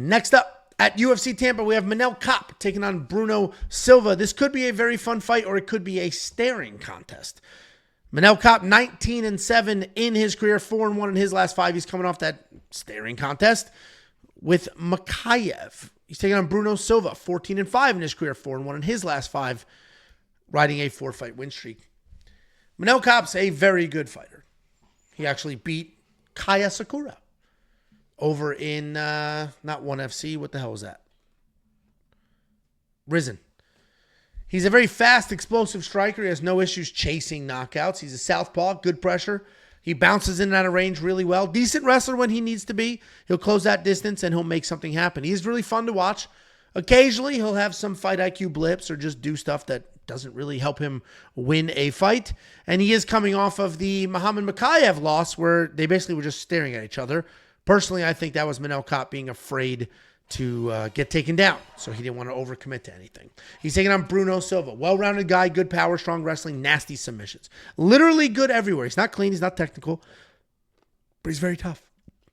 Next up, at UFC Tampa, we have Manel Kape taking on Bruno Silva. This could be a very fun fight, or it could be a staring contest. Manel Kape, 19-7 in his career, 4-1 in his last 5. He's coming off that staring contest with Makayev. He's taking on Bruno Silva, 14-5 in his career, 4-1 in his last 5, riding a 4-fight win streak. Manel Kape's a very good fighter. He actually beat Kaya Sakura over in, not ONE FC, what the hell was that? Risen. He's a very fast, explosive striker. He has no issues chasing knockouts. He's a southpaw, good pressure. He bounces in and out of range really well. Decent wrestler when he needs to be. He'll close that distance and he'll make something happen. He's really fun to watch. Occasionally, he'll have some fight IQ blips or just do stuff that doesn't really help him win a fight. And he is coming off of the Muhammad Makayev loss where they basically were just staring at each other. Personally, I think that was Manel Kape being afraid to get taken down, so he didn't want to overcommit to anything. He's taking on Bruno Silva. Well-rounded guy, good power, strong wrestling, nasty submissions. Literally good everywhere. He's not clean, he's not technical, but he's very tough.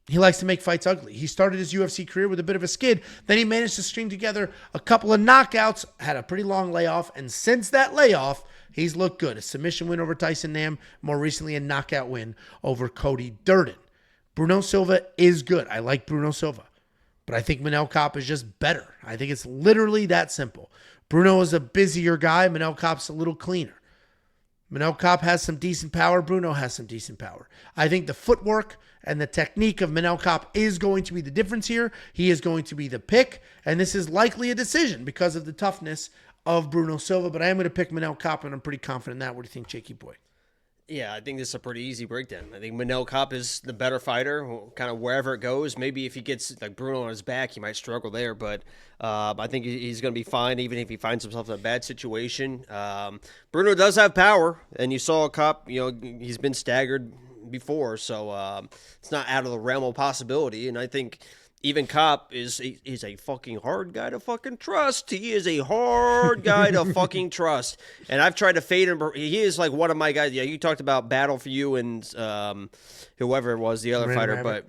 He likes to make fights ugly. He started his UFC career with a bit of a skid. Then he managed to string together a couple of knockouts, had a pretty long layoff, and since that layoff, he's looked good. A submission win over Tyson Nam, more recently a knockout win over Cody Durden. Bruno Silva is good. I like Bruno Silva. But I think Manel Kape is just better. I think it's literally that simple. Bruno is a busier guy. Manel Kape's a little cleaner. Manel Kape has some decent power. Bruno has some decent power. I think the footwork and the technique of Manel Kape is going to be the difference here. He is going to be the pick. And this is likely a decision because of the toughness of Bruno Silva. But I am going to pick Manel Kape, and I'm pretty confident in that. What do you think, Jakey boy? Yeah, I think this is a pretty easy breakdown. I think Manel Kape is the better fighter, kind of wherever it goes. Maybe if he gets like Bruno on his back, he might struggle there, but I think he's going to be fine even if he finds himself in a bad situation. Bruno does have power, and you saw Kape, he's been staggered before, so it's not out of the realm of possibility, and I think even Kape is a fucking hard guy to fucking trust. He is a hard guy to fucking trust. And I've tried to fade him. He is like one of my guys. Yeah, you talked about Battle for You and whoever it was, the other fighter. But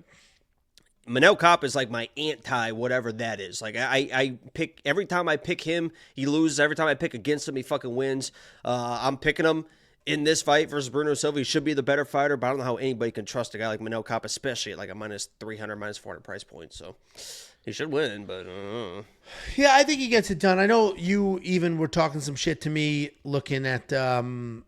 Manel Kape is like my anti whatever that is. Like I pick, every time I pick him, he loses. Every time I pick against him, he fucking wins. I'm picking him. In this fight versus Bruno Silva, he should be the better fighter, but I don't know how anybody can trust a guy like Manel Kape, especially at like a minus 300, minus 400 price point. So he should win, but yeah, I think he gets it done. I know you even were talking some shit to me looking at talking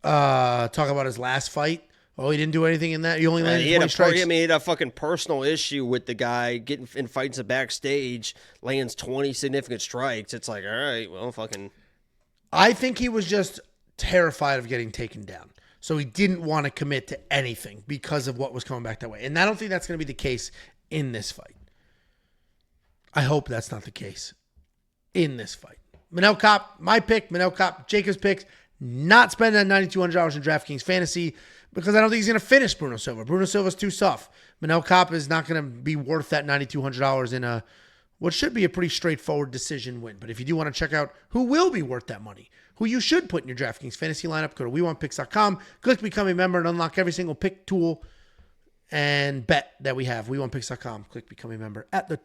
about his last fight. Oh, he didn't do anything in that? He only landed 20 strikes? He had a fucking personal issue with the guy getting in fights at backstage, lands 20 significant strikes. It's like, all right, well, fucking. I think he was just terrified of getting taken down. So he didn't want to commit to anything because of what was coming back that way. And I don't think that's going to be the case in this fight. I hope that's not the case in this fight. Manel Kape, my pick. Manel Kape, Jacob's picks. Not spending that $9,200 in DraftKings Fantasy because I don't think he's going to finish Bruno Silva. Bruno Silva's too soft. Manel Kape is not going to be worth that $9,200 in a what should be a pretty straightforward decision win. But if you do want to check out who will be worth that money, who you should put in your DraftKings fantasy lineup, go to WeWantPicks.com, click Become a Member, and unlock every single pick tool and bet that we have. WeWantPicks.com, click Become a Member at the